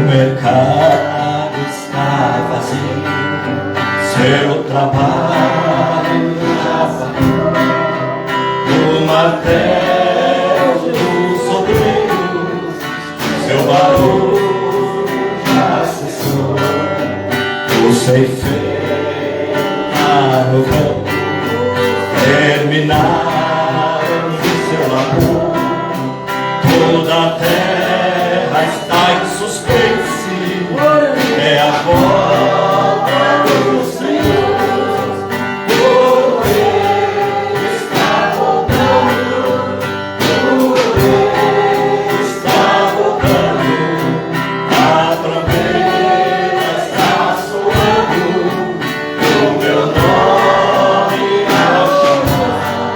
mercado está vazio, seu trabalho já parou, o martelo dos obreiros, seu barulho já cessou, o ceifeiro no campo terminaram o seu amor, toda a terra está em suspense, é a volta do Senhor, o Rei está voltando, o Rei está voltando, a trombeta está soando, o meu nome a chamar,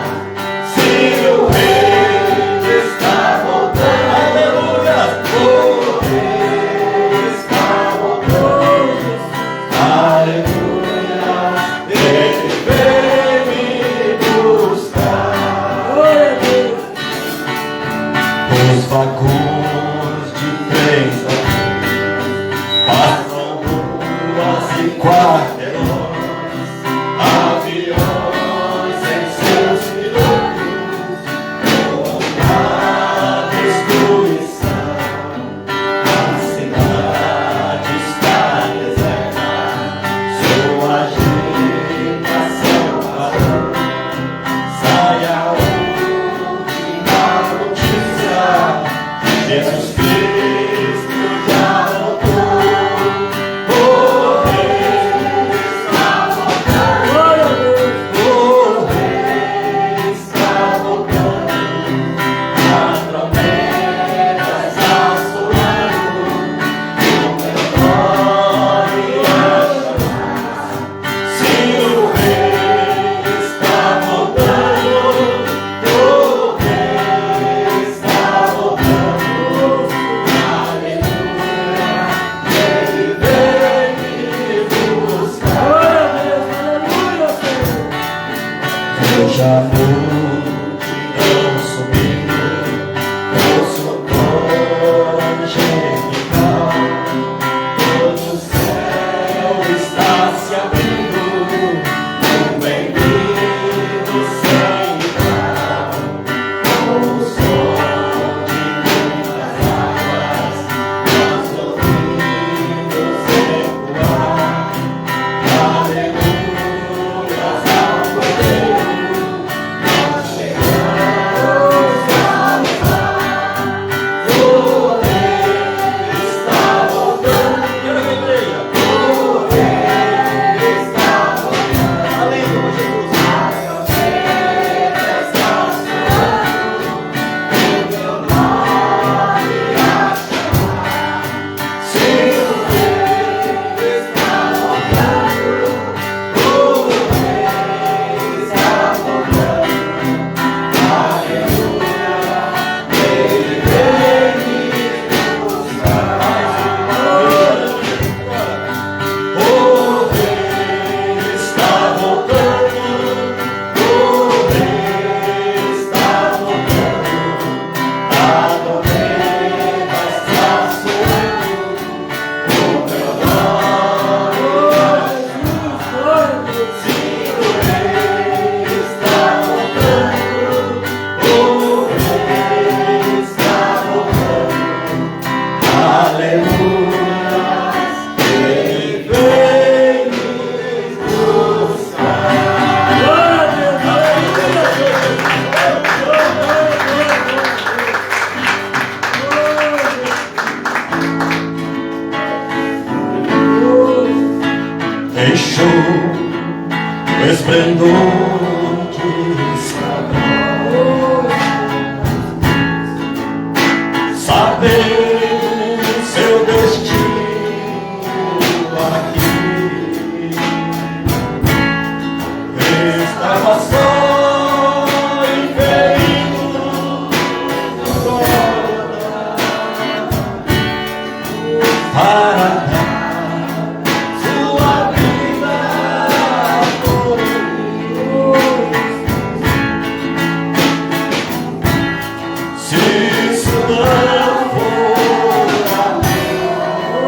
se o Rei está voltando, aleluia, o Rei está voltando, aleluia, ele vem me buscar. Os vagões de trens passam ruas e quarteirões, aviões em seus pilotos voam na destruição. A cidade está deserta, sua agitação parou. Sai a última notícia, Jesus Cristo já voltou, o Rei está voltando, o Rei está voltando, a trombeta está soando, o meu nome a chamar, se o Rei está voltando, o Rei está voltando, aleluia, ele vem me buscar. Veja a multidão subindo, ouço o coro angelical, todo o céu está se abrindo, um bem-vindo sem igual, com o som de muitas águas, nós ouvimos ecoar, aleluia ao Cordeiro, nós chegamos a levar, o Rei está voltando, quero ver a igreja, o Rei está voltando, aleluia, Jesus, a trombeta está soando, o meu nome a chamar, se o Rei está voltando, o Rei está voltando, aleluia, ele vem me buscar. O Rei está voltando, o Rei está voltando, a trombeta está soando, o meu nome a chamar, se o Rei está voltando, o Rei está voltando, aleluia, ele vem me buscar. Deixou o esplendor de Israel, saber seu destino aqui, estava só e ferido no Gólgota, para dar sua vida por mim. Se isso não for amor,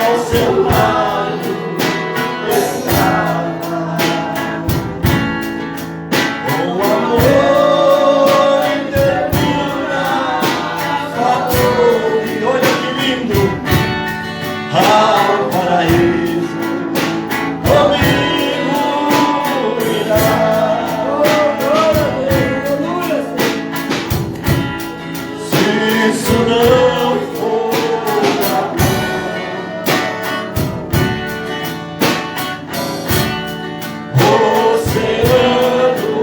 ao seu lado estava, com amor e ternura falou, e olha que lindo, ao paraíso comigo irá. Se isso não for o oceano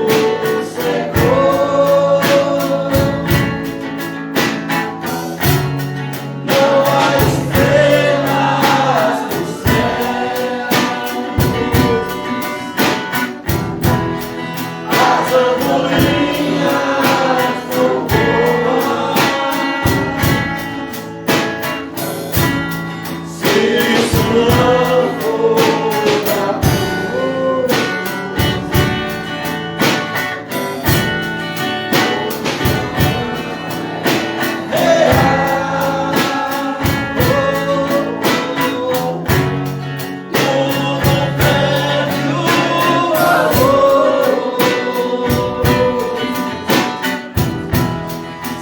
secou, não há estrelas no céu, as andorinhas não voam. Se isso não for amor, tudo perde o valor.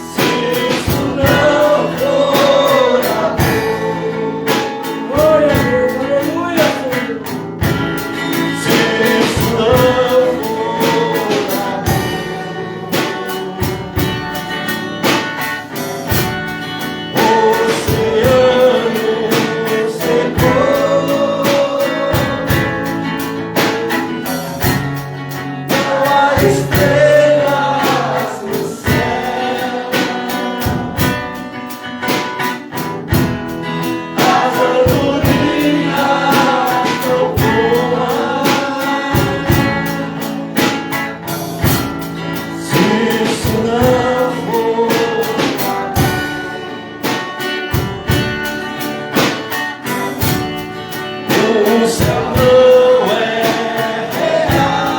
Se isso não for amor, se isso não for amor, o oceano secou, não há estrelas no céu, as andorinhas não voam. Se isso não for o céu não é real,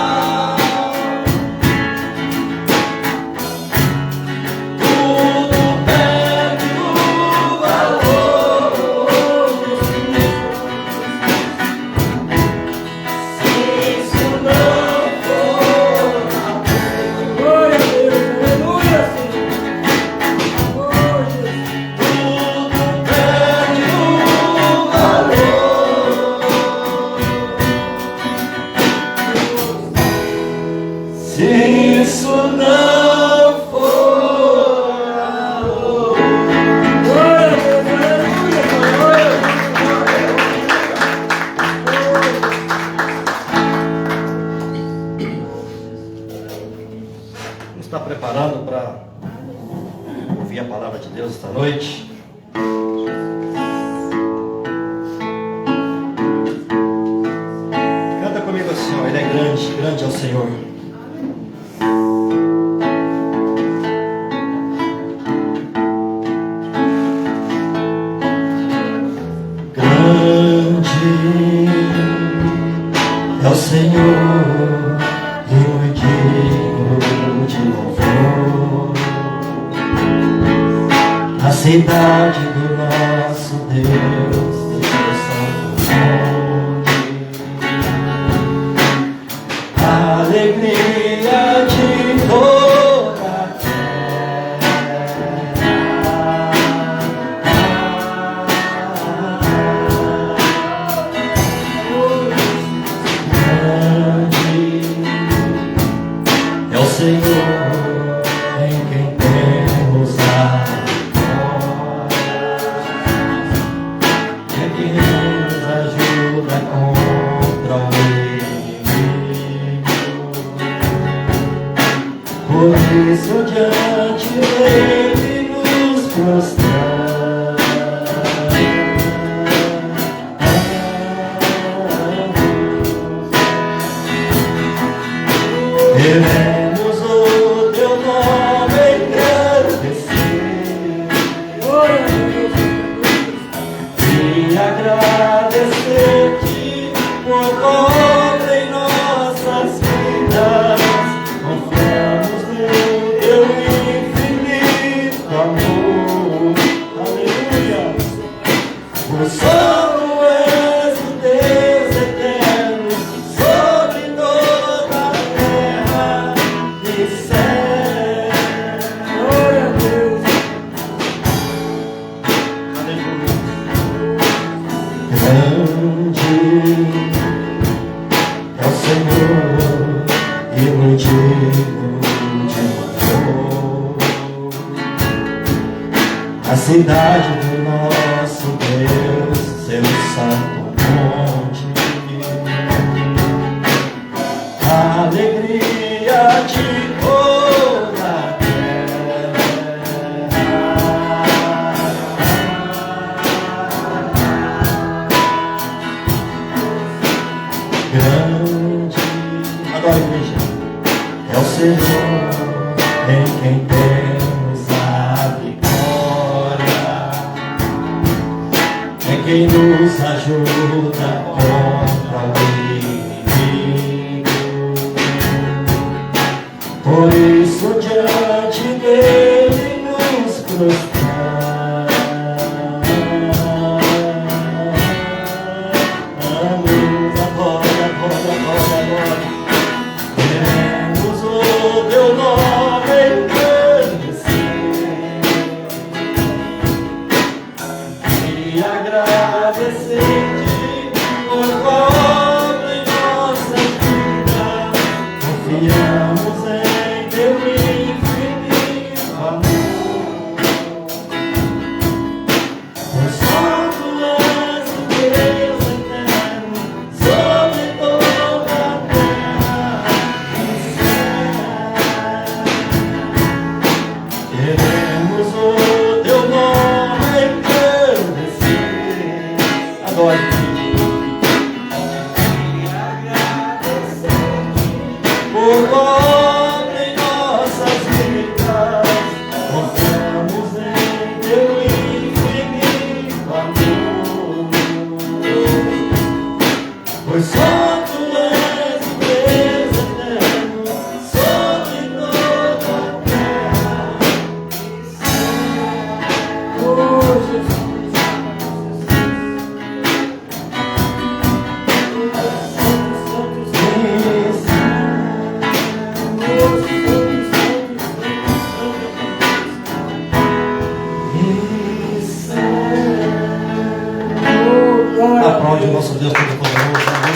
tudo perde o valor. Se isso não for amor, tudo perde o valor. Se isso não for amor. Vamos estar preparado para ouvir a palavra de Deus esta noite. Canta comigo assim, ó, Ele é grande, grande é o Senhor. Grande é o Senhor e muito digno de louvor. A cidade do nosso Deus, teu santo nome. A alegria de toda a é o Senhor em quem temos a vitória, é quem nos ajuda contra o inimigo. Por isso diante dele nos prostramos. Queremos o teu nome engrandecer e agradecer-te por obra em nossas vidas. Confiamos no teu infinito amor. Aleluia! O sono Grande é o Senhor e muito digno de louvor. A cidade do nosso Deus, seu santo monte, a alegria de toda a terra. Grande, adora a igreja, é o Senhor em quem temos a vitória, é quem nos ajuda contra o inimigo. Por isso diante dele nos prostramos. Queremos o teu nome engrandecer e agradecer-te por obra em nossa vida. Confiamos em teu infinito amor. Por santo és o Deus eterno sobre toda a terra e céu. Queremos o teu nome engrandecer. Adore. Por obra em nossas vidas, confiamos em teu infinito amor. Pois só tu és o Deus eterno sobre toda a terra e céu. Oh, Jesus. Aplaude o nosso Deus Todo-Poderoso. Amém.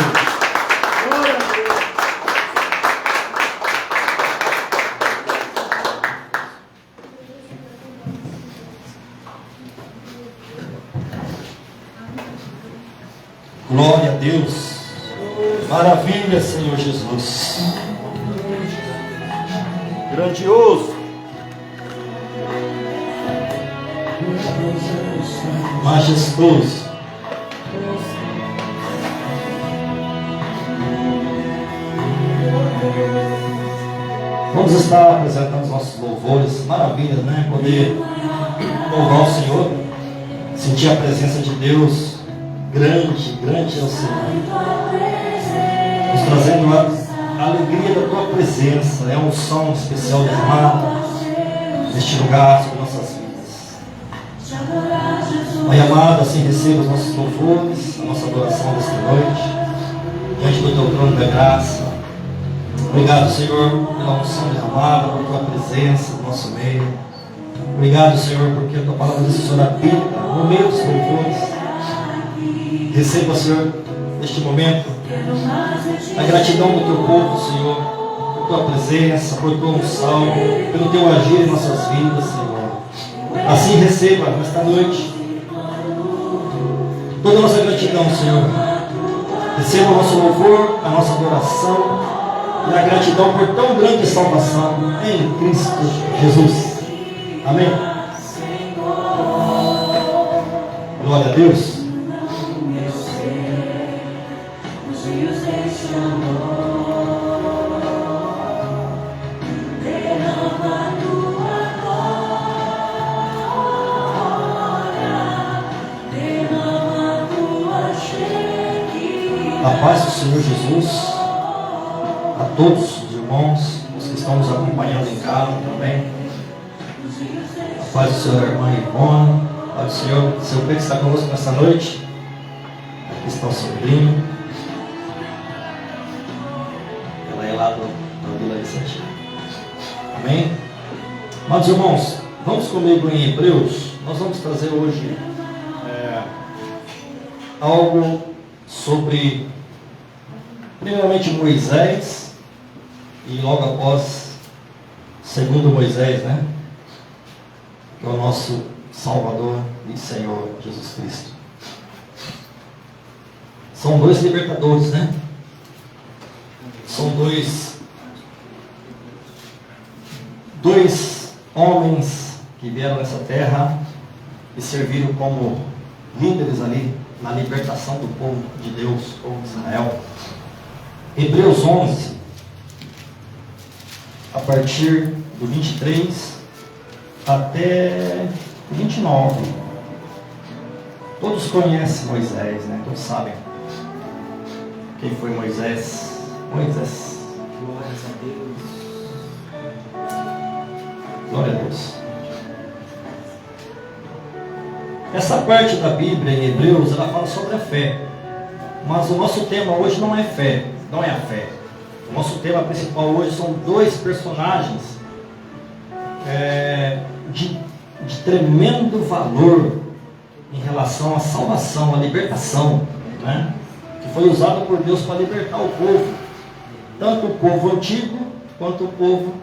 Glória a Deus. Maravilha, Senhor Jesus. Grandioso. Majestoso. Vamos estar apresentando os nossos louvores. Maravilha, né? Poder louvar o Senhor, sentir a presença de Deus. Grande, grande é o Senhor, nos trazendo a alegria da tua presença. É um som especial derramado neste lugar sobre nossas vidas. Pai amado, assim receba os nossos louvores, a nossa adoração desta noite, diante do teu trono da graça. Obrigado, Senhor, pela unção derramada, por tua presença no nosso meio. Obrigado, Senhor, porque a tua palavra diz que o Senhor habita no meio dos louvores. Receba, Senhor, neste momento, a gratidão do teu povo, Senhor, por tua presença, por tua unção, pelo teu agir em nossas vidas, Senhor. Assim receba nesta noite toda a nossa gratidão, Senhor. Receba o nosso louvor, a nossa adoração e a gratidão por tão grande salvação em Cristo Jesus. Amém. Glória a Deus. A paz do Senhor Jesus a todos os irmãos, os que estão nos acompanhando em casa também. A paz do Senhor, irmã Ivone. A paz do Senhor, seu Pedro está conosco nessa noite. Aqui está o sobrinho. Ela é lá da Vila Vicente. Amém? Amados irmãos, vamos comigo em Hebreus. Nós vamos trazer hoje algo sobre, primeiramente, Moisés e logo após, segundo Moisés, né? Que é o nosso Salvador e Senhor Jesus Cristo. São dois libertadores, né? São dois homens que vieram nessa terra e serviram como líderes ali na libertação do povo de Deus, o povo de Israel. Hebreus 11, a partir do 23 até 29. Todos conhecem Moisés, né? Todos sabem quem foi Moisés. Moisés. Glórias a Deus. Glória a Deus. Essa parte da Bíblia em Hebreus, ela fala sobre a fé. Mas o nosso tema hoje não é fé, não é a fé. O nosso tema principal hoje são dois personagens de tremendo valor em relação à salvação, à libertação, né? Que foi usado por Deus para libertar o povo, tanto o povo antigo quanto o povo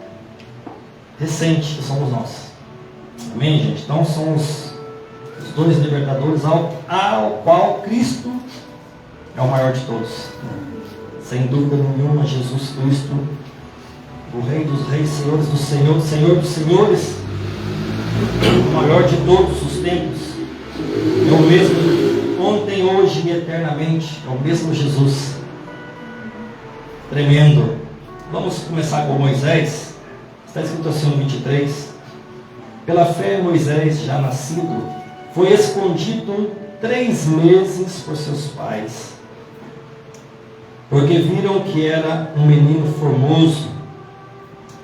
recente, que somos nós. Amém, gente? Então são os dois libertadores ao qual Cristo é o maior de todos. Sem dúvida nenhuma, Jesus Cristo, o Rei dos Reis, Senhores dos Senhores, Senhor dos Senhores, o maior de todos os tempos. É o mesmo ontem, hoje e eternamente. É o mesmo Jesus. Tremendo. Vamos começar com Moisés. Está escrito assim no 23. Pela fé, Moisés, já nascido, foi escondido 3 meses por seus pais, porque viram que era um menino formoso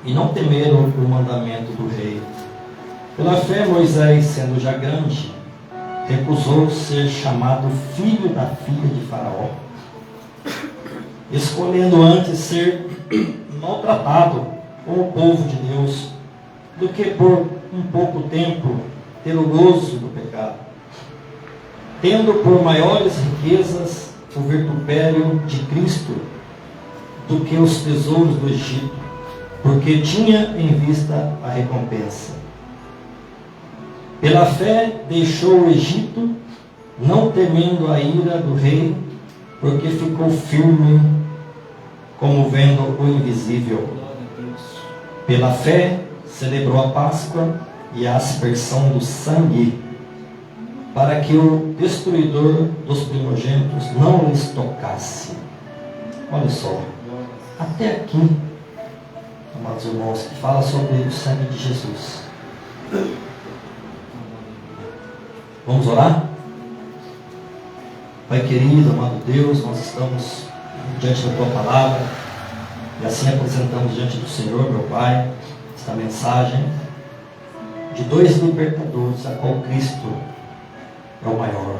e não temeram o mandamento do rei. Pela fé, Moisés, sendo já grande, recusou ser chamado filho da filha de Faraó, escolhendo antes ser maltratado com o povo de Deus, do que por um pouco tempo ter o gozo do pecado, tendo por maiores riquezas o vitupério de Cristo do que os tesouros do Egito, porque tinha em vista a recompensa. Pela fé deixou o Egito, não temendo a ira do rei, porque ficou firme, como vendo o invisível. Pela fé celebrou a Páscoa e a aspersão do sangue, para que o destruidor dos primogênitos não lhes tocasse. Olha só, até aqui, amados irmãos, que fala sobre o sangue de Jesus. Vamos orar? Pai querido, amado Deus, nós estamos diante da Tua Palavra e assim apresentamos diante do Senhor, meu Pai, esta mensagem de 2 libertadores, a qual Cristo é o maior.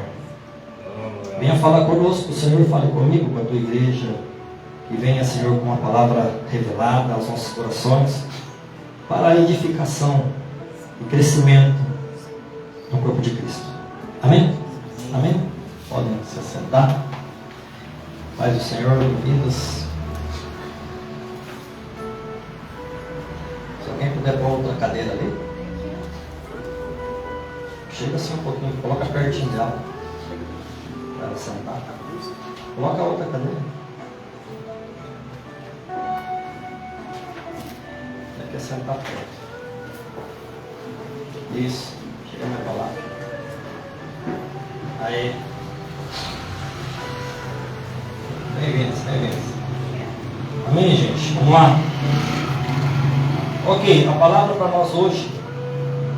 Venha falar conosco, o Senhor, fale comigo, com a Tua igreja, que venha, Senhor, com uma palavra revelada aos nossos corações, para a edificação e crescimento no corpo de Cristo. Amém? Amém? Podem se assentar. Paz do Senhor, bem-vindos. Se alguém puder pôr outra cadeira ali. Chega assim um pouquinho, coloca pertinho dela para ela sentar. Coloca a outra cadeira. Ela quer sentar perto. Isso, chega mais para lá. Aí. Bem-vindos, bem-vindos. Amém, gente? Vamos lá. Ok, a palavra para nós hoje,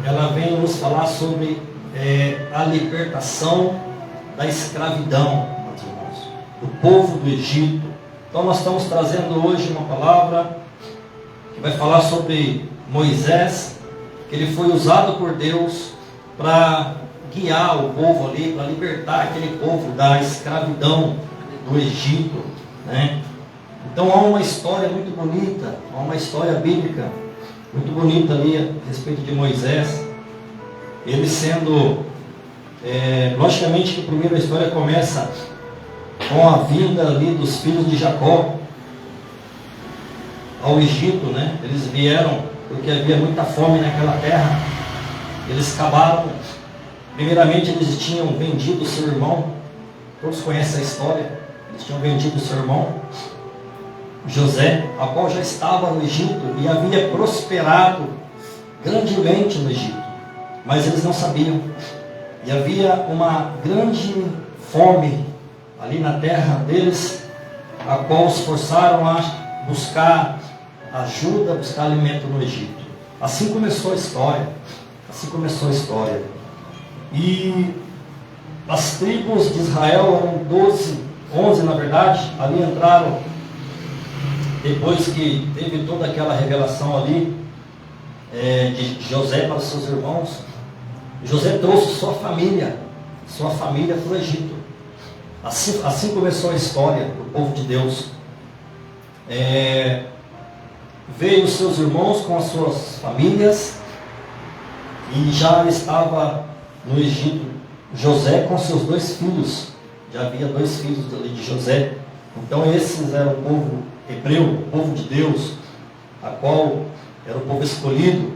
ela vem nos falar sobre a libertação da escravidão, meus irmãos, do povo do Egito. Então nós estamos trazendo hoje uma palavra que vai falar sobre Moisés, que ele foi usado por Deus para guiar o povo ali, para libertar aquele povo da escravidão do Egito, né? Então há uma história muito bonita, há uma história bíblica muito bonita ali a respeito de Moisés, ele sendo Logicamente que primeiro a história começa com a vinda ali dos filhos de Jacó ao Egito, né? Eles vieram porque havia muita fome naquela terra. Eles acabaram, primeiramente eles tinham vendido o seu irmão, todos conhecem a história, eles tinham vendido o seu irmão, José, a qual já estava no Egito e havia prosperado grandemente no Egito, mas eles não sabiam, e havia uma grande fome ali na terra deles, a qual os forçaram a buscar ajuda, buscar alimento no Egito. Assim começou a história. Assim começou a história. E as tribos de Israel eram 11 na verdade, ali entraram, depois que teve toda aquela revelação ali, de José para os seus irmãos. José trouxe sua família para o Egito. Assim começou a história do povo de Deus. Veio os seus irmãos com as suas famílias, e já estava no Egito José com seus 2 filhos. Já havia 2 filhos ali de José. Então esses eram o povo hebreu, o povo de Deus, a qual era o povo escolhido.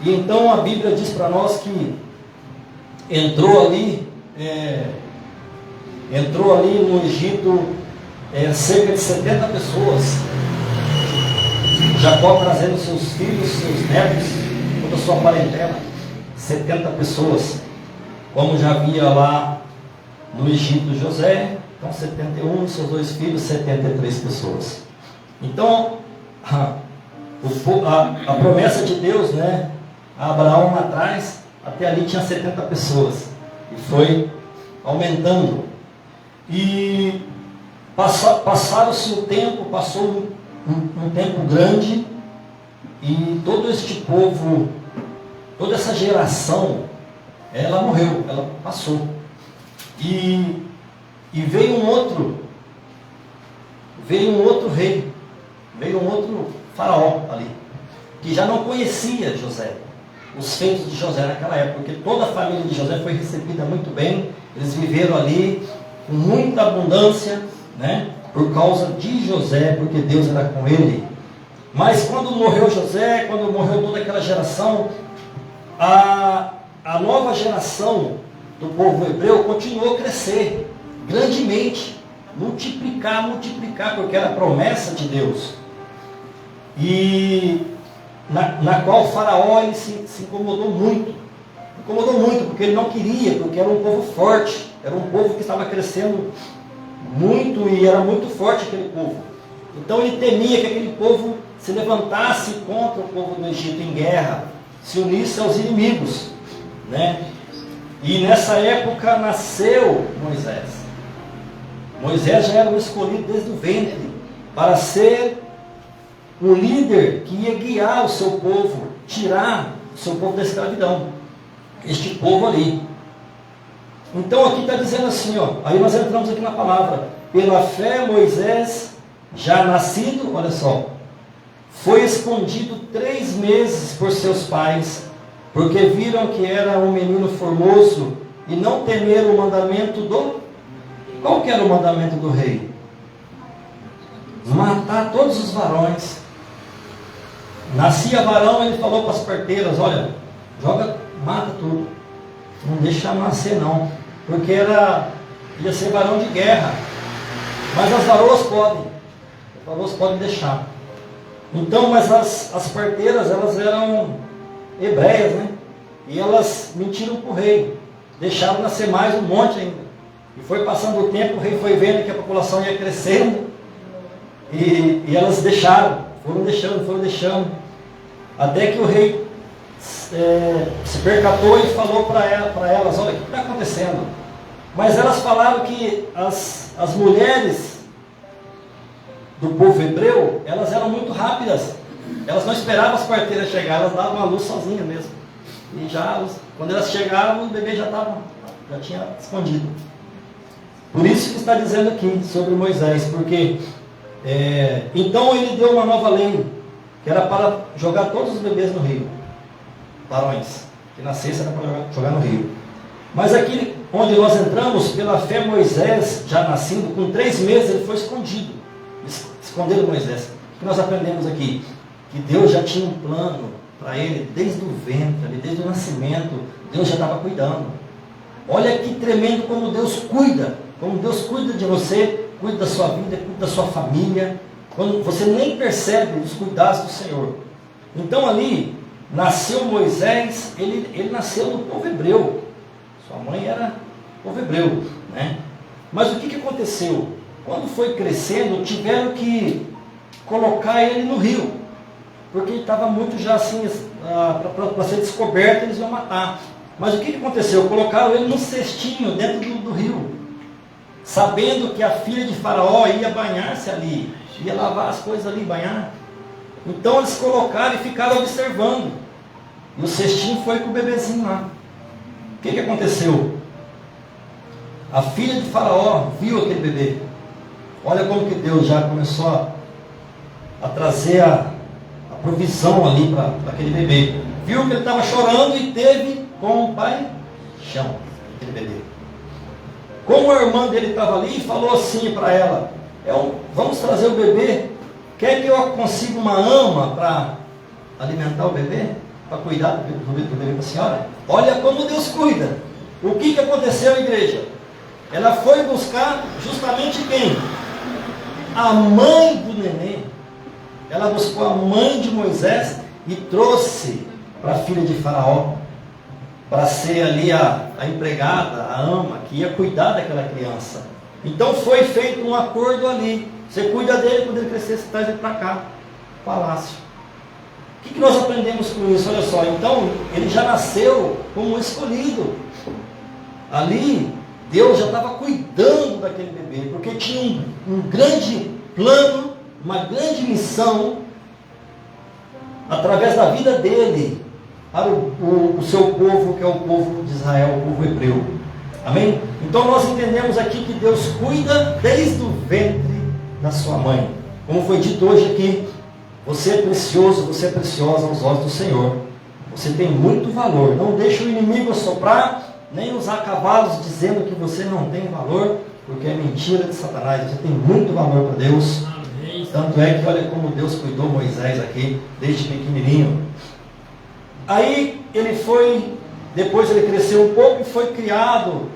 E então a Bíblia diz para nós que entrou ali no Egito cerca de 70 pessoas. Jacó trazendo seus filhos, seus netos, toda a sua parentela, 70 pessoas. Como já havia lá no Egito José, então 71, seus 2 filhos, 73 pessoas. Então, a promessa de Deus, né, a Abraão lá atrás, até ali tinha 70 pessoas. E foi aumentando. E passaram-se o tempo, passou um tempo grande, e todo este povo, toda essa geração, ela morreu, ela passou. E veio um outro rei, veio um outro faraó ali, que já não conhecia José, os feitos de José naquela época, porque toda a família de José foi recebida muito bem, eles viveram ali com muita abundância, né? Por causa de José, porque Deus era com ele. Mas quando morreu José, quando morreu toda aquela geração, a nova geração do povo hebreu continuou a crescer grandemente, multiplicar, porque era a promessa de Deus. E na qual o faraó ele se incomodou muito, porque ele não queria, porque era um povo forte, era um povo que estava crescendo muito, e era muito forte aquele povo. Então ele temia que aquele povo se levantasse contra o povo do Egito em guerra, se unisse aos inimigos, né? E nessa época nasceu Moisés. Moisés já era um escolhido desde o ventre para ser o líder que ia guiar o seu povo, tirar o seu povo da escravidão, este povo ali. Então aqui está dizendo assim, aí nós entramos aqui na palavra: pela fé Moisés, já nascido, olha só, foi escondido 3 meses por seus pais, porque viram que era um menino formoso, e não temeram o mandamento do... Qual que era o mandamento do rei? Matar todos os varões. Nascia varão, ele falou para as parteiras: olha, mata tudo, não deixa nascer não, porque ia ser varão de guerra, mas as varoas podem deixar. Então, mas as parteiras, elas eram hebreias, né? E elas mentiram para o rei, deixaram nascer mais um monte ainda. E foi passando o tempo, o rei foi vendo que a população ia crescendo, e elas foram deixando, até que o rei se percatou e falou para elas: olha, o que está acontecendo? Mas elas falaram que as mulheres do povo hebreu, elas eram muito rápidas, elas não esperavam as parteiras chegar, elas davam a luz sozinhas mesmo. E quando elas chegaram, o bebê já tinha escondido. Por isso que está dizendo aqui sobre Moisés, porque então ele deu uma nova lei, que era para jogar todos os bebês no rio, varões que nascessem era para jogar no rio. Mas aqui onde nós entramos, pela fé, Moisés, já nascido, com 3 meses ele foi escondido. Esconderam Moisés. O que nós aprendemos aqui? Que Deus já tinha um plano para ele desde o ventre, desde o nascimento. Deus já estava cuidando. Olha que tremendo como Deus cuida. Como Deus cuida de você, cuida da sua vida, cuida da sua família. Quando você nem percebe os cuidados do Senhor. Então ali, nasceu Moisés, ele nasceu no povo hebreu. Sua mãe era povo hebreu, né? Mas o que aconteceu? Quando foi crescendo, tiveram que colocar ele no rio, porque ele estava muito já assim, para ser descoberto, eles iam matar. Mas o que aconteceu? Colocaram ele num cestinho dentro do rio, sabendo que a filha de Faraó ia banhar-se ali, ia lavar as coisas ali, banhar. Então eles colocaram e ficaram observando, e o cestinho foi com o bebezinho lá. O que aconteceu? A filha de Faraó viu aquele bebê. Olha como que Deus já começou a trazer a provisão ali para aquele bebê. Viu que ele estava chorando e teve com o pai chão aquele bebê. Como a irmã dele estava ali, falou assim para ela: vamos trazer o bebê. Quer que eu consiga uma ama para alimentar o bebê? Para cuidar do bebê para a senhora? Olha como Deus cuida. O que aconteceu, igreja? Ela foi buscar justamente quem? A mãe do neném. Ela buscou a mãe de Moisés e trouxe para a filha de Faraó, para ser ali a empregada, a ama, que ia cuidar daquela criança. Então foi feito um acordo ali. Você cuida dele, quando ele crescer, você traz ele para cá, palácio. O que nós aprendemos com isso? Olha só, então ele já nasceu como escolhido. Ali, Deus já estava cuidando daquele bebê, porque tinha um grande plano, uma grande missão, através da vida dele, para o seu povo, que é o povo de Israel, o povo hebreu. Amém? Então nós entendemos aqui que Deus cuida desde o ventre da sua mãe. Como foi dito hoje aqui, você é precioso, você é preciosa aos olhos do Senhor. Você tem muito valor. Não deixe o inimigo assoprar, nem usar cavalos dizendo que você não tem valor, porque é mentira de Satanás. Você tem muito valor para Deus. Tanto é que olha como Deus cuidou Moisés aqui, desde pequenininho. Aí ele foi, depois ele cresceu um pouco e foi criado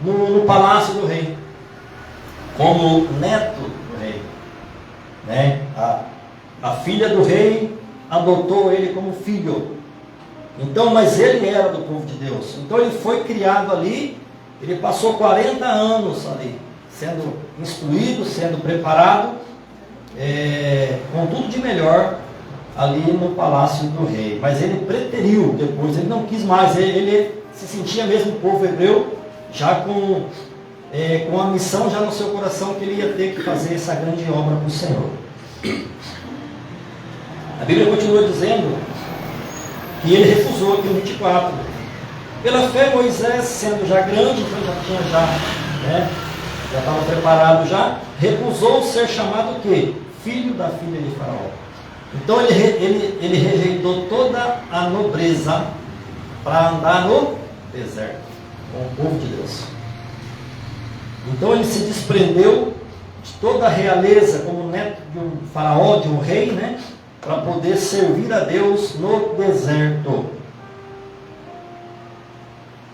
no palácio do rei, como neto do rei, né? A filha do rei adotou ele como filho. Então, mas ele era do povo de Deus. Então ele foi criado ali. Ele passou 40 anos ali, sendo instruído, sendo preparado, com tudo de melhor ali no palácio do rei. Mas ele preteriu depois, ele não quis mais. Ele se sentia mesmo povo hebreu, já com a missão já no seu coração, que ele ia ter que fazer essa grande obra para o Senhor. A Bíblia continua dizendo que ele refusou aqui no 24. Pela fé, Moisés, sendo já grande, então já tinha já estava preparado já, recusou ser chamado o quê? Filho da filha de Faraó. Então ele rejeitou toda a nobreza para andar no deserto com o povo de Deus. Então ele se desprendeu de toda a realeza como neto de um faraó, de um rei, né? Para poder servir a Deus no deserto.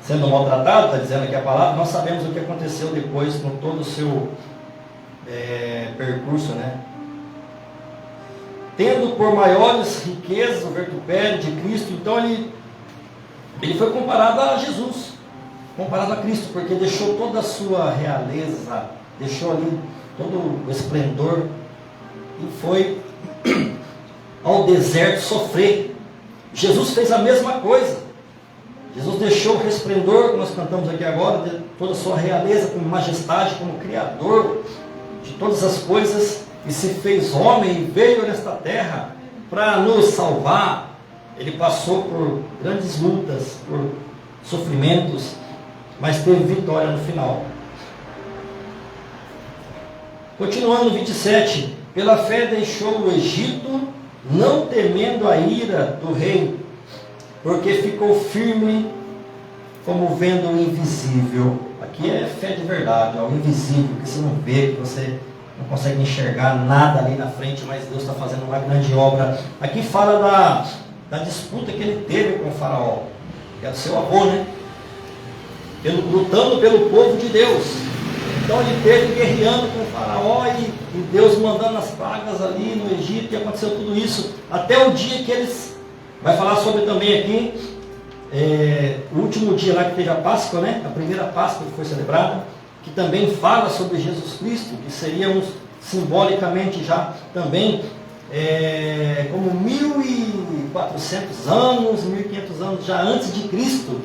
Sendo maltratado, está dizendo aqui a palavra, nós sabemos o que aconteceu depois com todo o seu percurso, né? Tendo por maiores riquezas o vitupério de Cristo, então ele foi comparado a Jesus, comparado a Cristo, porque deixou toda a sua realeza, deixou ali todo o esplendor e foi ao deserto sofrer. Jesus fez a mesma coisa. Jesus deixou o resplendor, que nós cantamos aqui agora, de toda a sua realeza, como majestade, como Criador de todas as coisas, e se fez homem e veio nesta terra para nos salvar. Ele passou por grandes lutas, por sofrimentos, mas teve vitória no final. Continuando no 27, pela fé deixou o Egito, não temendo a ira do rei, porque ficou como vendo o invisível. Aqui é fé de verdade, ó, o invisível, que você não vê, que você não consegue enxergar nada ali na frente, mas Deus está fazendo uma grande obra. Aqui fala da disputa que ele teve com o faraó, que era o seu avô, né? Lutando pelo povo de Deus. Então ele teve guerreando com o faraó e Deus mandando as pragas ali no Egito, e aconteceu tudo isso, até o dia que eles... Vai falar sobre também aqui, o último dia lá que teve a Páscoa, né? A primeira Páscoa que foi celebrada, que também fala sobre Jesus Cristo, que seria simbolicamente já também como 1400 anos, 1500 anos já antes de Cristo,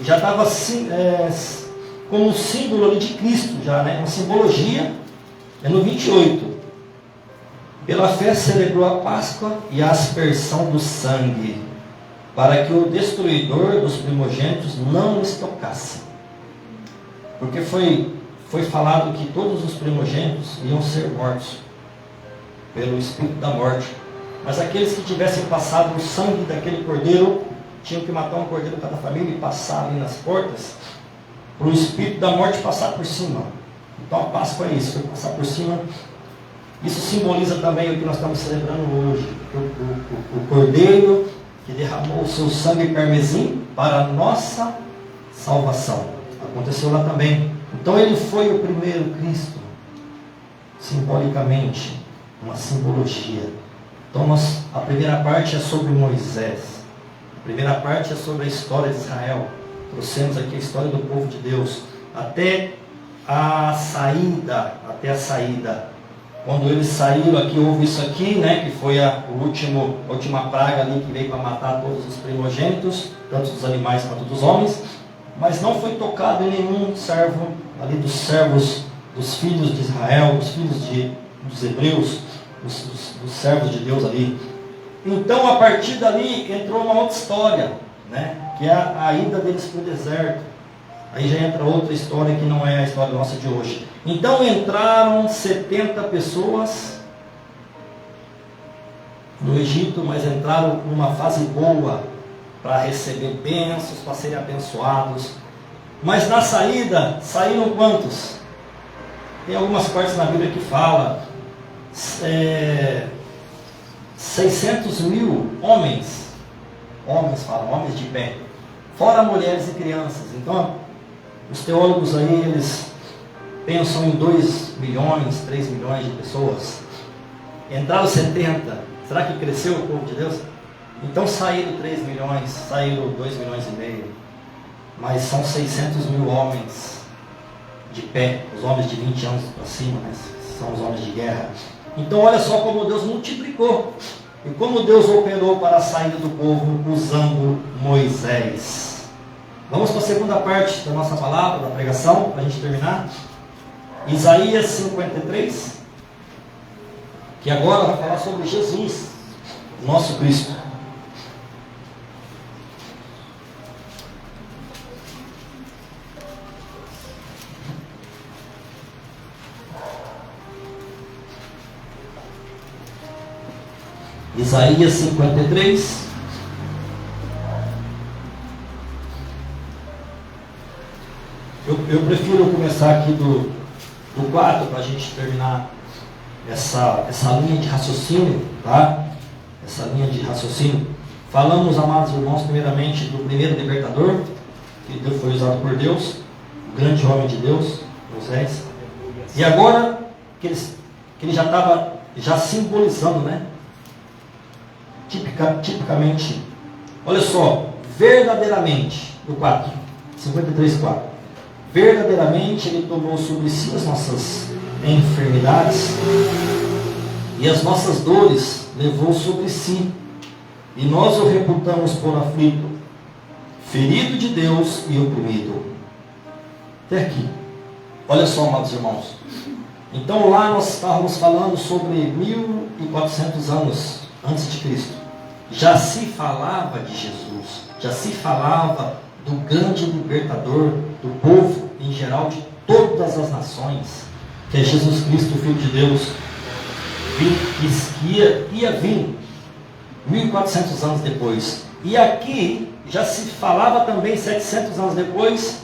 já estava assim, como um símbolo ali de Cristo, já, né? Uma simbologia. No 28, pela fé celebrou a Páscoa e a aspersão do sangue, para que o destruidor dos primogênitos não os tocasse. Porque foi falado que todos os primogênitos iam ser mortos pelo espírito da morte. Mas aqueles que tivessem passado o sangue daquele cordeiro, tinham que matar um cordeiro cada família e passar ali nas portas, para o espírito da morte passar por cima. Então a Páscoa é isso, foi passar por cima. Isso simboliza também o que nós estamos celebrando hoje, o cordeiro que derramou o seu sangue carmesim para a nossa salvação. Aconteceu lá também. Então ele foi o primeiro Cristo, simbolicamente, uma simbologia. Então a primeira parte é sobre Moisés, a primeira parte é sobre a história de Israel. Trouxemos aqui a história do povo de Deus, até a saída, quando eles saíram aqui, houve isso aqui, né, que foi a última praga ali que veio para matar todos os primogênitos, tanto dos animais quanto dos homens, mas não foi tocado em nenhum servo ali dos servos, dos filhos de Israel, dos filhos dos hebreus, dos servos de Deus ali. Então a partir dali entrou uma outra história, né, que é a ida deles para o deserto. Aí já entra outra história que não é a história nossa de hoje. Então entraram 70 pessoas no Egito, mas entraram numa fase boa para receber bênçãos, para serem abençoados. Mas na saída, saíram quantos? Tem algumas partes na Bíblia que fala 600 mil homens de pé, fora mulheres e crianças. Então os teólogos aí, eles pensam em 2 milhões, 3 milhões de pessoas. Entraram 70. Será que cresceu o povo de Deus? Então saíram 3 milhões, saíram 2 milhões e meio. Mas são 600 mil homens de pé, os homens de 20 anos para cima, né? São os homens de guerra. Então olha só como Deus multiplicou. E como Deus operou para a saída do povo usando Moisés. Vamos para a segunda parte da nossa palavra, da pregação, para a gente terminar. Isaías 53, que agora vai falar sobre Jesus, nosso Cristo. Isaías 53. Eu prefiro começar aqui do 4 para a gente terminar essa linha de raciocínio, tá? Essa linha de raciocínio. Falamos, amados irmãos, primeiramente do primeiro libertador, que foi usado por Deus, o grande homem de Deus, Moisés. E agora que ele já estava simbolizando, né? Tipicamente, olha só, verdadeiramente, do 4, 53, 4. Verdadeiramente ele tomou sobre si as nossas enfermidades e as nossas dores levou sobre si, e nós o reputamos por aflito, ferido de Deus e oprimido. Até aqui. Olha só, amados irmãos. Então lá nós estávamos falando sobre 1400 anos antes de Cristo. Já se falava de Jesus, já se falava do grande libertador do povo em geral, de todas as nações, que é Jesus Cristo, o Filho de Deus, que ia vir 1400 anos depois. E aqui Já se falava também 700 anos depois,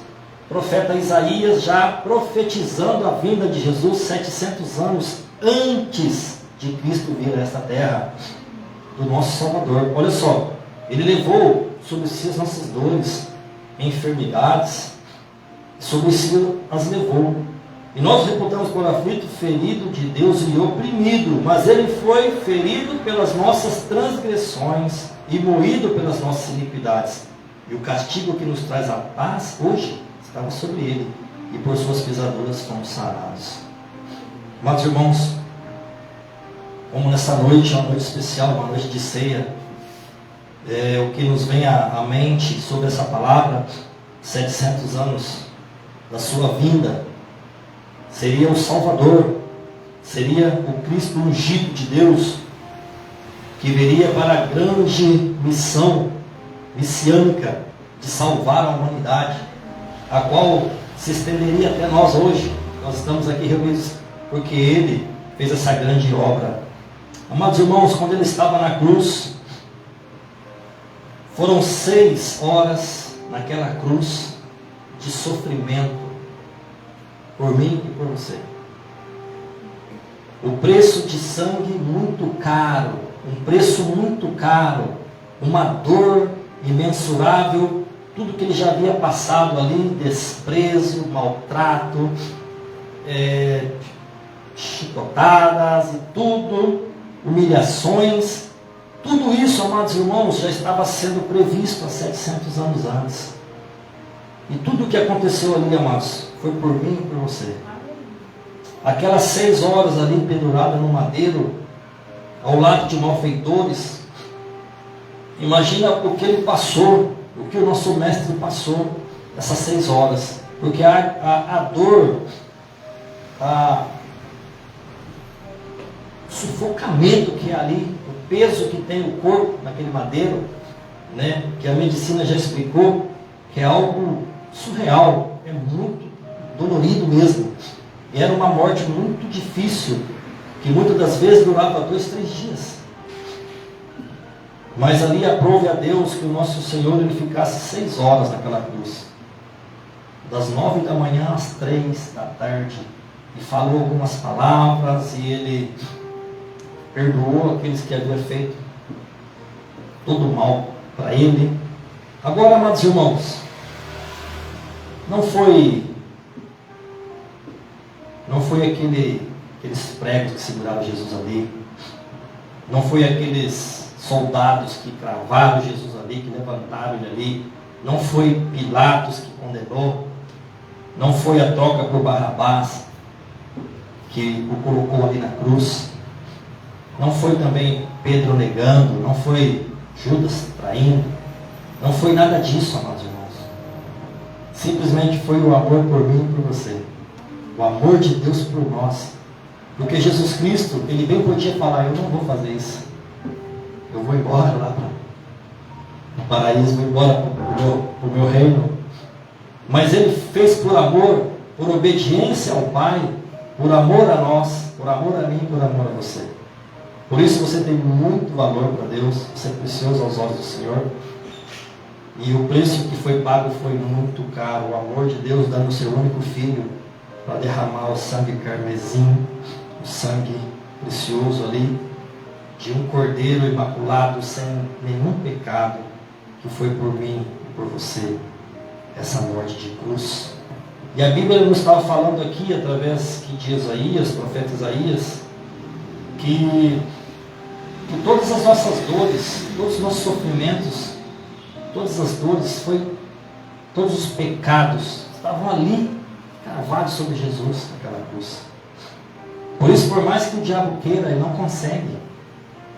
profeta Isaías já profetizando a vinda de Jesus 700 anos antes de Cristo vir a esta terra, do nosso Salvador. Olha só, ele levou sobre si as nossas dores, enfermidades, sobre si as levou. E nós reputamos por aflito, ferido de Deus e oprimido, mas ele foi ferido pelas nossas transgressões e moído pelas nossas iniquidades. E o castigo que nos traz a paz hoje estava sobre ele, e por suas pisaduras fomos sarados. Amados irmãos, como nessa noite, uma noite especial, uma noite de ceia, o que nos vem à mente sobre essa palavra, 700 anos da sua vinda, seria o Salvador, seria o Cristo ungido de Deus, que viria para a grande missão messiânica de salvar a humanidade, a qual se estenderia até nós hoje. Nós estamos aqui reunidos porque Ele fez essa grande obra. Amados irmãos, quando Ele estava na cruz, foram 6 horas naquela cruz de sofrimento, por mim e por você. O preço de sangue muito caro, um preço muito caro, uma dor imensurável, tudo que ele já havia passado ali, desprezo, maltrato, chicotadas e tudo, humilhações, tudo isso, amados irmãos, já estava sendo previsto há 700 anos antes. E tudo o que aconteceu ali, amados, foi por mim e por você. Aquelas 6 horas ali pendurada no madeiro, ao lado de malfeitores, imagina o que ele passou, o que o nosso mestre passou, essas 6 horas. Porque a dor, o sufocamento que é ali, o peso que tem o corpo naquele madeiro, né, que a medicina já explicou, que é algo surreal, é muito dolorido mesmo. E era uma morte muito difícil, que muitas das vezes durava 2, 3 dias. Mas ali aprove a Deus que o nosso Senhor ele ficasse 6 horas naquela cruz, das 9 da manhã às 3 da tarde, e falou algumas palavras, e ele perdoou aqueles que haviam feito todo o mal para ele. Agora, amados irmãos, não foi aqueles pregos que seguraram Jesus ali, não foi aqueles soldados que cravaram Jesus ali, que levantaram ele ali, não foi Pilatos que condenou, não foi a troca por Barrabás que o colocou ali na cruz, não foi também Pedro negando, não foi Judas traindo, não foi nada disso, amados irmãos. Simplesmente foi o amor por mim e por você, o amor de Deus por nós. Porque Jesus Cristo, ele bem podia falar: eu não vou fazer isso, eu vou embora lá para o paraíso, vou embora para o meu reino. Mas ele fez por amor, por obediência ao Pai, por amor a nós, por amor a mim, por amor a você. Por isso você tem muito valor para Deus, você é precioso aos olhos do Senhor. E o preço que foi pago foi muito caro. O amor de Deus dando o seu único filho para derramar o sangue carmesim, o sangue precioso ali, de um cordeiro imaculado, sem nenhum pecado, que foi por mim e por você, essa morte de cruz. E a Bíblia nos estava falando aqui, através de Isaías, profeta Isaías, que todas as nossas dores, todos os nossos sofrimentos, todas as dores, todos os pecados estavam ali, cravados sobre Jesus naquela cruz. Por isso, por mais que o diabo queira, ele não consegue,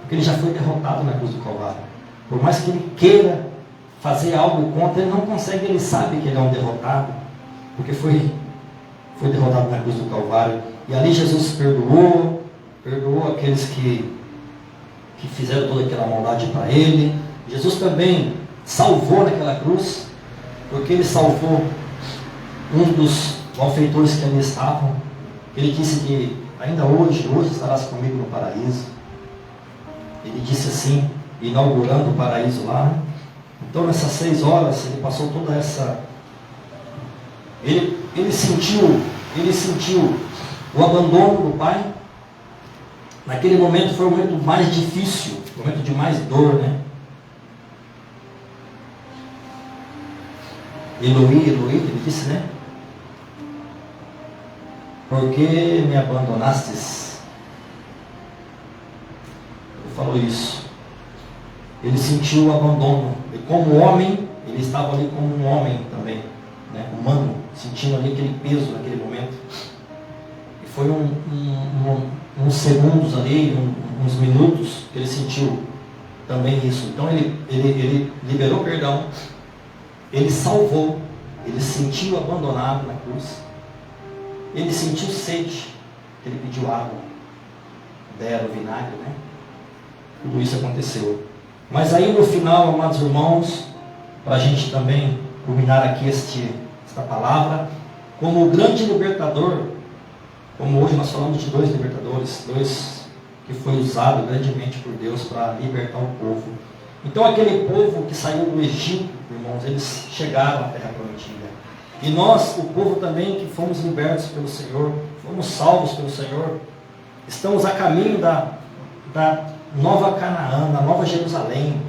porque ele já foi derrotado na cruz do Calvário. Por mais que ele queira fazer algo contra, ele não consegue, ele sabe que ele é um derrotado, porque foi derrotado na cruz do Calvário. E ali Jesus perdoou aqueles que fizeram toda aquela maldade para ele. Jesus também salvou naquela cruz, porque ele salvou um dos malfeitores que ali estavam. Ele disse que ainda hoje estarás comigo no paraíso. Ele disse assim, inaugurando o paraíso lá, Então nessas 6 horas ele passou toda essa... Ele sentiu o abandono do pai. Naquele momento foi o momento mais difícil, o momento de mais dor, né? Eloi, Eloi, ele disse, né? Por que me abandonastes? Ele falou isso. Ele sentiu o abandono. E como homem, ele estava ali como um homem também, né? Humano, sentindo ali aquele peso naquele momento. E foi uns segundos ali, uns minutos, que ele sentiu também isso. Então ele liberou perdão, ele salvou, ele se sentiu abandonado na cruz, ele sentiu sede, ele pediu água, deram vinagre, né? Tudo isso aconteceu. Mas aí no final, amados irmãos, para a gente também culminar aqui esta palavra, como o grande libertador, como hoje nós falamos de 2 libertadores, 2 que foi usado grandemente por Deus para libertar o povo. Então aquele povo que saiu do Egito, irmãos, eles chegaram à terra prometida. E nós, o povo também que fomos libertos pelo Senhor, fomos salvos pelo Senhor, estamos a caminho da Nova Canaã, da Nova Jerusalém,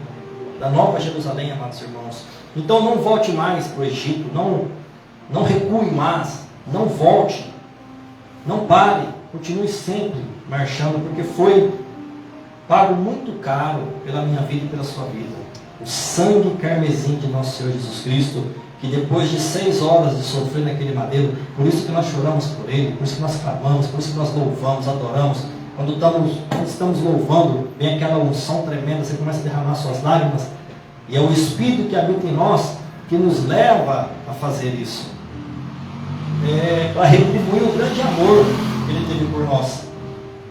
amados irmãos. Então não volte mais para o Egito, não recue mais, não volte, não pare, continue sempre marchando, porque foi pago muito caro pela minha vida e pela sua vida. O sangue carmesim de nosso Senhor Jesus Cristo, que depois de 6 horas de sofrer naquele madeiro, por isso que nós choramos por Ele, por isso que nós clamamos, por isso que nós louvamos, adoramos. Quando estamos louvando, vem aquela unção tremenda, você começa a derramar suas lágrimas, e é o Espírito que habita em nós, que nos leva a fazer isso. Para retribuir o grande amor que Ele teve por nós.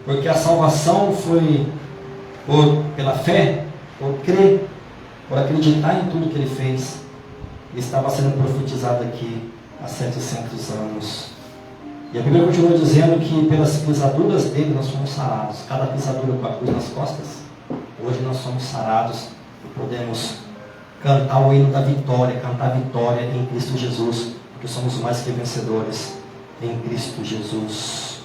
Porque a salvação foi pela fé, por crer, por acreditar em tudo que Ele fez. Ele estava sendo profetizado aqui há 700 anos. E a Bíblia continua dizendo que pelas pisaduras dele nós somos sarados. Cada pisadura com a cruz nas costas, hoje nós somos sarados e podemos cantar o hino da vitória, cantar a vitória em Cristo Jesus, porque somos mais que vencedores em Cristo Jesus.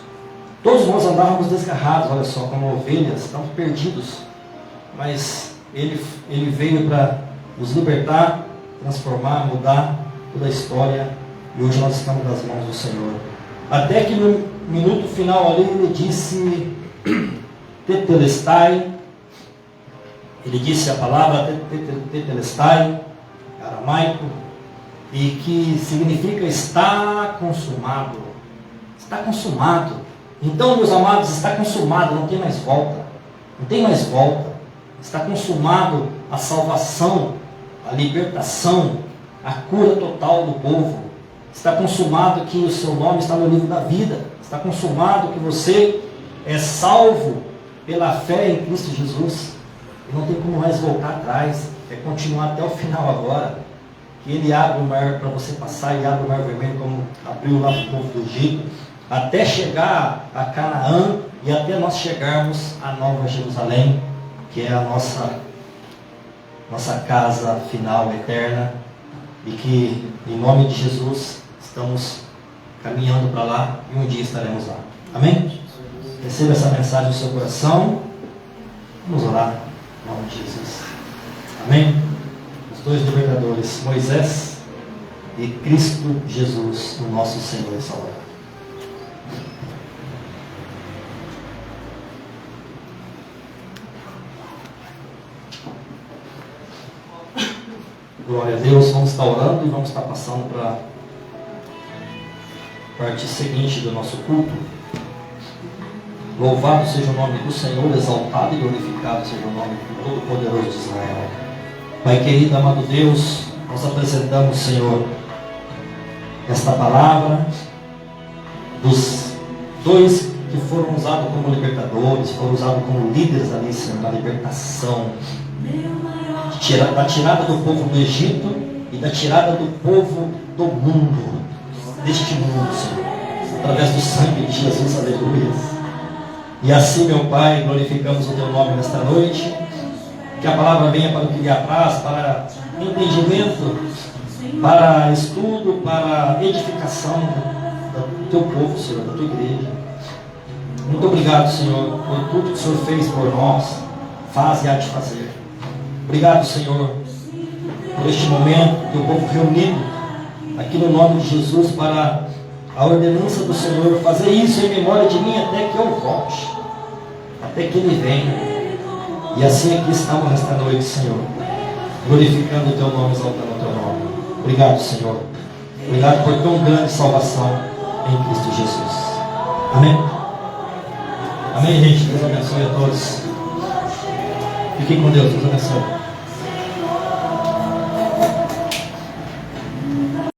Todos nós andávamos desgarrados, olha só, como ovelhas, estamos perdidos, mas Ele veio para nos libertar, transformar, mudar toda a história, e hoje nós estamos nas mãos do Senhor. Até que no minuto final ali Ele disse tetelestai, Ele disse a palavra tetelestai, aramaico, e que significa está consumado. Está consumado. Então, meus amados, está consumado, não tem mais volta. Não tem mais volta. Está consumado a salvação, a libertação, a cura total do povo. Está consumado que o seu nome está no livro da vida. Está consumado que você é salvo pela fé em Cristo Jesus. E não tem como mais voltar atrás. É continuar até o final agora. Que Ele abre o mar para você passar e abre o mar vermelho como abriu lá para o povo do Egito. Até chegar a Canaã e até nós chegarmos à Nova Jerusalém, que é a nossa casa final eterna, e que em nome de Jesus estamos caminhando para lá e um dia estaremos lá. Amém? Receba essa mensagem no seu coração. Vamos orar em nome de Jesus. Amém? Os 2 libertadores, Moisés e Cristo Jesus, o nosso Senhor e Salvador. Glória a Deus, vamos estar orando e vamos estar passando para a parte seguinte do nosso culto. Louvado seja o nome do Senhor, exaltado e glorificado seja o nome do Todo-Poderoso de Israel. Pai querido, amado Deus, nós apresentamos, Senhor, esta palavra dos 2 que foram usados como libertadores, foram usados como líderes ali, Senhor, na libertação, da tirada do povo do Egito e da tirada do povo do mundo, deste mundo, Senhor, através do sangue de Jesus, aleluia. E assim, meu Pai, glorificamos o Teu nome nesta noite, que a palavra venha para o que lhe apraz, para entendimento para estudo, para edificação do teu povo, Senhor, da tua igreja. Muito obrigado, Senhor, por tudo que o Senhor fez por nós, faz e há de fazer. Obrigado, Senhor, por este momento, teu povo reunido aqui no nome de Jesus para a ordenança do Senhor, fazer isso em memória de mim até que eu volte, até que Ele venha. E assim aqui estamos nesta noite, Senhor, glorificando o teu nome, exaltando o teu nome. Obrigado, Senhor. Obrigado por tão grande salvação em Cristo Jesus. Amém? Amém, gente. Deus abençoe a todos. Fiquem com Deus. Deus abençoe.